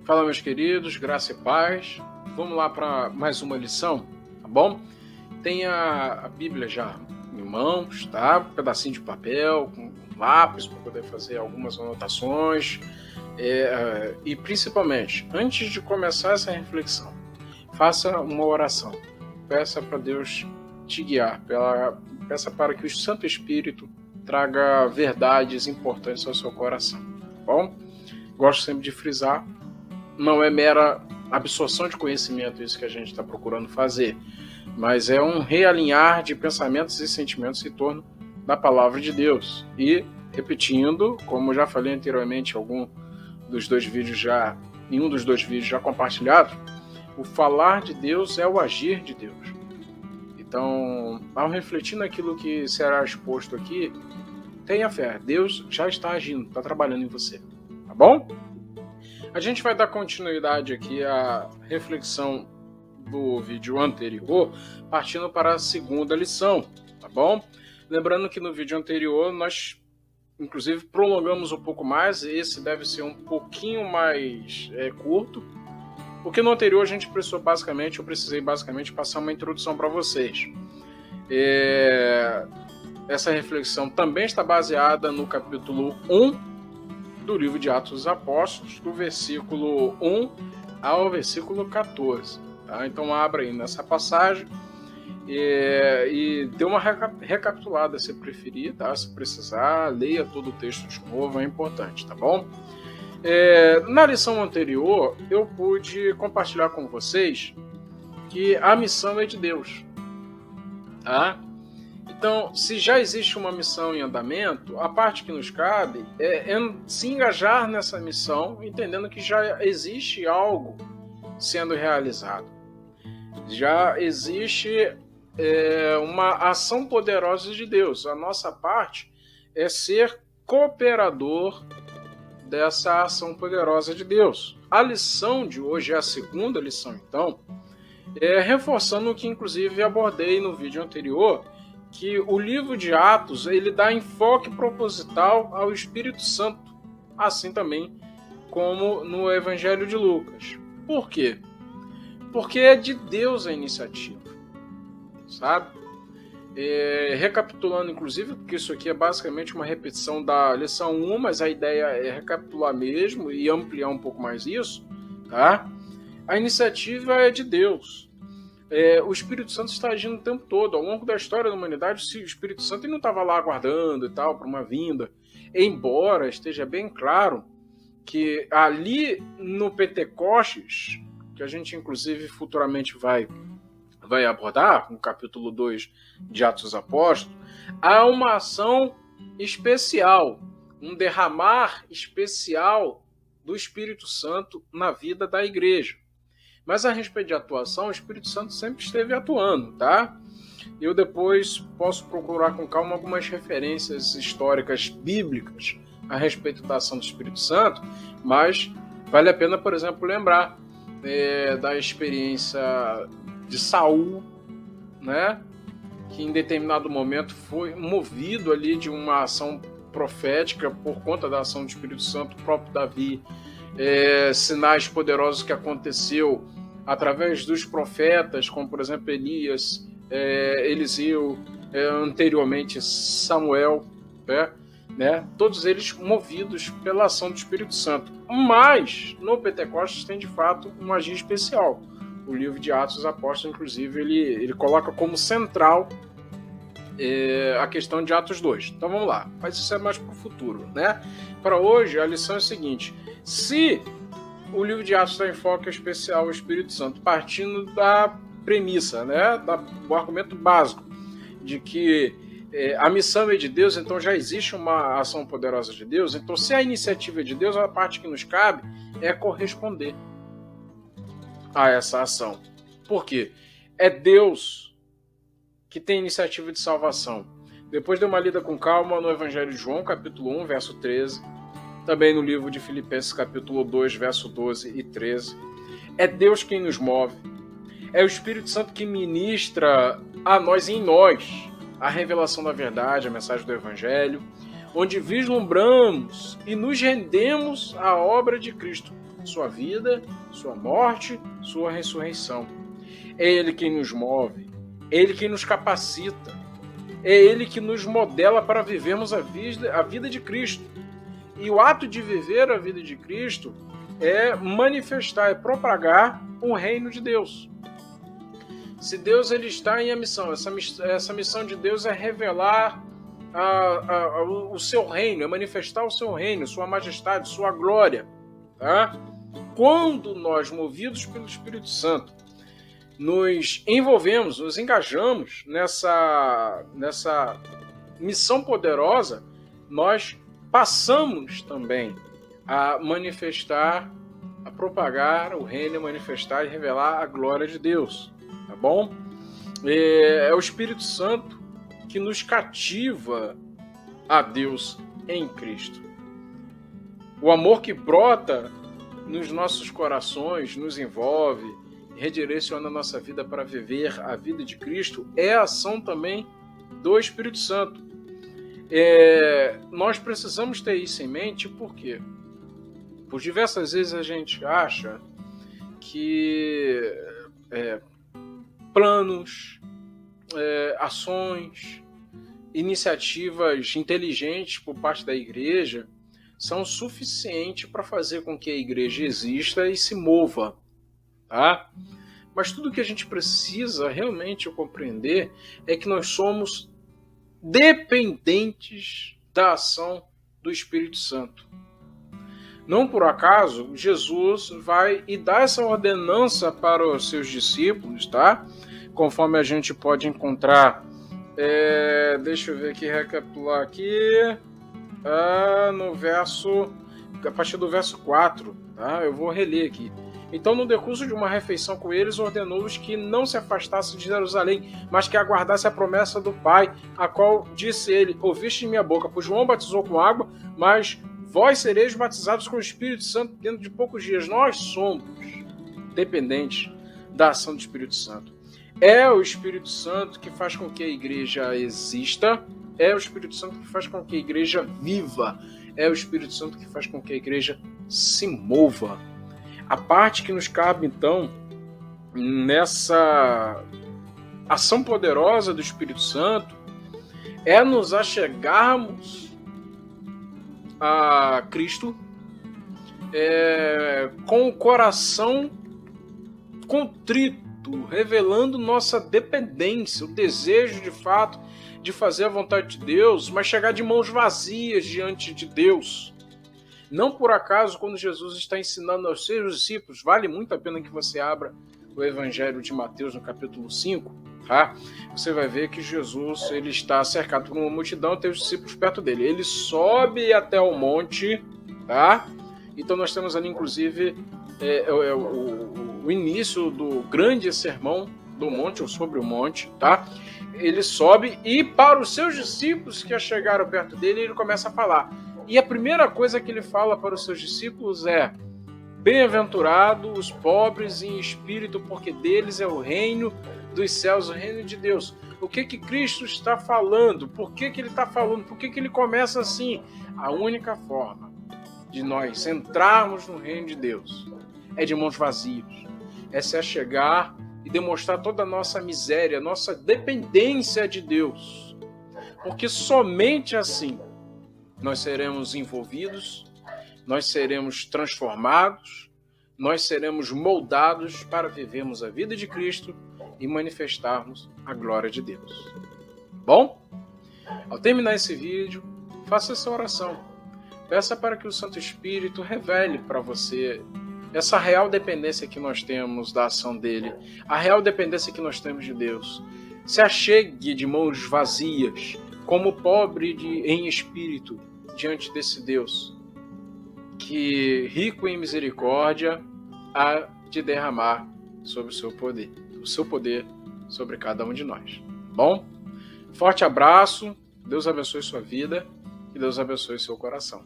Fala, meus queridos, graça e paz. Vamos lá para mais uma lição, tá bom? Tenha a Bíblia já em mãos, tá? Um pedacinho de papel, com lápis para poder fazer algumas anotações. E principalmente, antes de começar essa reflexão, faça uma oração. Peça para Deus te guiar, peça para que o Santo Espírito traga verdades importantes ao seu coração, tá bom? Gosto sempre de frisar, não é mera absorção de conhecimento isso que a gente está procurando fazer, mas é um realinhar de pensamentos e sentimentos em torno da palavra de Deus. E, repetindo, como já falei anteriormente em um dos dois vídeos já compartilhado, o falar de Deus é o agir de Deus. Então, ao refletir naquilo que será exposto aqui, tenha fé, Deus já está agindo, está trabalhando em você, tá bom? A gente vai dar continuidade aqui à reflexão do vídeo anterior, partindo para a segunda lição, tá bom? Lembrando que no vídeo anterior nós, inclusive, prolongamos um pouco mais, esse deve ser um pouquinho mais curto, porque no anterior eu precisei basicamente passar uma introdução para vocês. Essa reflexão também está baseada no capítulo 1 do livro de Atos dos Apóstolos, do versículo 1 ao versículo 14. Tá? Então abra aí nessa passagem e dê uma recapitulada se preferir, tá? Se precisar, leia todo o texto de novo, é importante, tá bom? Na lição anterior, eu pude compartilhar com vocês que a missão é de Deus. Tá? Então, se já existe uma missão em andamento, a parte que nos cabe é se engajar nessa missão, entendendo que já existe algo sendo realizado. Já existe uma ação poderosa de Deus. A nossa parte é ser cooperador dessa ação poderosa de Deus. A lição de hoje é a segunda lição, então, reforçando o que inclusive abordei no vídeo anterior, que o livro de Atos ele dá enfoque proposital ao Espírito Santo, assim também como no Evangelho de Lucas. Por quê? Porque é de Deus a iniciativa, sabe? Recapitulando, inclusive, porque isso aqui é basicamente uma repetição da lição 1, mas a ideia é recapitular mesmo e ampliar um pouco mais isso, tá? A iniciativa é de Deus. O Espírito Santo está agindo o tempo todo. Ao longo da história da humanidade, o Espírito Santo não estava lá aguardando e tal, para uma vinda. Embora esteja bem claro que ali no Pentecostes, que a gente inclusive futuramente vai abordar, no capítulo 2 de Atos dos Apóstolos, há uma ação especial, um derramar especial do Espírito Santo na vida da igreja. Mas a respeito de atuação, o Espírito Santo sempre esteve atuando, tá? Eu depois posso procurar com calma algumas referências históricas bíblicas a respeito da ação do Espírito Santo, mas vale a pena, por exemplo, lembrar da experiência de Saul, né? Que em determinado momento foi movido ali de uma ação profética por conta da ação do Espírito Santo, o próprio Davi, sinais poderosos que aconteceu através dos profetas, como por exemplo Elias, Eliseu, anteriormente Samuel, né? Todos eles movidos pela ação do Espírito Santo. Mas no Pentecostes tem de fato um agir especial. O livro de Atos dos Apóstolos, inclusive, ele coloca como central a questão de Atos 2. Então vamos lá, mas isso é mais para o futuro, né? Para hoje, a lição é a seguinte: se o livro de Atos dá enfoque especial ao Espírito Santo, partindo da premissa, né, do argumento básico, de que a missão é de Deus, então já existe uma ação poderosa de Deus, então se a iniciativa é de Deus, a parte que nos cabe é corresponder a essa ação. Por quê? É Deus que tem iniciativa de salvação. Depois de uma lida com calma no Evangelho de João, capítulo 1, verso 13, também no livro de Filipenses, capítulo 2, verso 12 e 13. É Deus quem nos move. É o Espírito Santo que ministra a nós e em nós a revelação da verdade, a mensagem do Evangelho, onde vislumbramos e nos rendemos à obra de Cristo, sua vida, sua morte, sua ressurreição. É Ele quem nos move, é Ele quem nos capacita, é Ele que nos modela para vivermos a vida de Cristo. E o ato de viver a vida de Cristo é manifestar, é propagar o reino de Deus. Se Deus ele está em missão, essa missão de Deus é revelar o seu reino, é manifestar o seu reino, sua majestade, sua glória. Tá? Quando nós, movidos pelo Espírito Santo, nos envolvemos, nos engajamos nessa missão poderosa, nós passamos também a manifestar, a propagar o reino, a manifestar e revelar a glória de Deus. Tá bom? É o Espírito Santo que nos cativa a Deus em Cristo. O amor que brota nos nossos corações, nos envolve, redireciona a nossa vida para viver a vida de Cristo, é a ação também do Espírito Santo. Nós precisamos ter isso em mente, por quê? Por diversas vezes a gente acha que planos, ações, iniciativas inteligentes por parte da igreja são suficientes para fazer com que a igreja exista e se mova. Tá? Mas tudo que a gente precisa realmente compreender é que nós somos dependentes da ação do Espírito Santo. Não por acaso, Jesus vai e dá essa ordenança para os seus discípulos, tá? Conforme a gente pode encontrar, deixa eu ver aqui, recapitular aqui, a partir do verso 4, tá? Eu vou reler aqui. Então, no decurso de uma refeição com eles, ordenou-os que não se afastassem de Jerusalém, mas que aguardasse a promessa do Pai, a qual disse ele: ouviste de minha boca, pois João batizou com água, mas vós sereis batizados com o Espírito Santo dentro de poucos dias. Nós somos dependentes da ação do Espírito Santo. É o Espírito Santo que faz com que a igreja exista, é o Espírito Santo que faz com que a igreja viva, é o Espírito Santo que faz com que a igreja se mova. A parte que nos cabe, então, nessa ação poderosa do Espírito Santo, é nos achegarmos a Cristo com o coração contrito, revelando nossa dependência, o desejo de fato de fazer a vontade de Deus, mas chegar de mãos vazias diante de Deus. Não por acaso, quando Jesus está ensinando aos seus discípulos, vale muito a pena que você abra o Evangelho de Mateus no capítulo 5, tá? Você vai ver que Jesus ele está cercado por uma multidão, tem os discípulos perto dele. Ele sobe até o monte, tá? Então nós temos ali, inclusive, o início do grande sermão do monte, ou sobre o monte, tá? Ele sobe e para os seus discípulos que chegaram perto dele, ele começa a falar. E a primeira coisa que ele fala para os seus discípulos é: bem-aventurados os pobres em espírito, porque deles é o reino dos céus, o reino de Deus. O que Cristo está falando? Por que ele está falando? Por que ele começa assim? A única forma de nós entrarmos no reino de Deus é de mãos vazias, é se achegar e demonstrar toda a nossa miséria, nossa dependência de Deus. Porque somente assim nós seremos envolvidos, nós seremos transformados, nós seremos moldados para vivermos a vida de Cristo e manifestarmos a glória de Deus. Bom? Ao terminar esse vídeo, faça essa oração. Peça para que o Santo Espírito revele para você essa real dependência que nós temos da ação dele, a real dependência que nós temos de Deus. Se achegue de mãos vazias, como pobre em espírito, diante desse Deus, que rico em misericórdia há de derramar sobre o seu poder sobre cada um de nós. Bom? Forte abraço, Deus abençoe sua vida e Deus abençoe seu coração.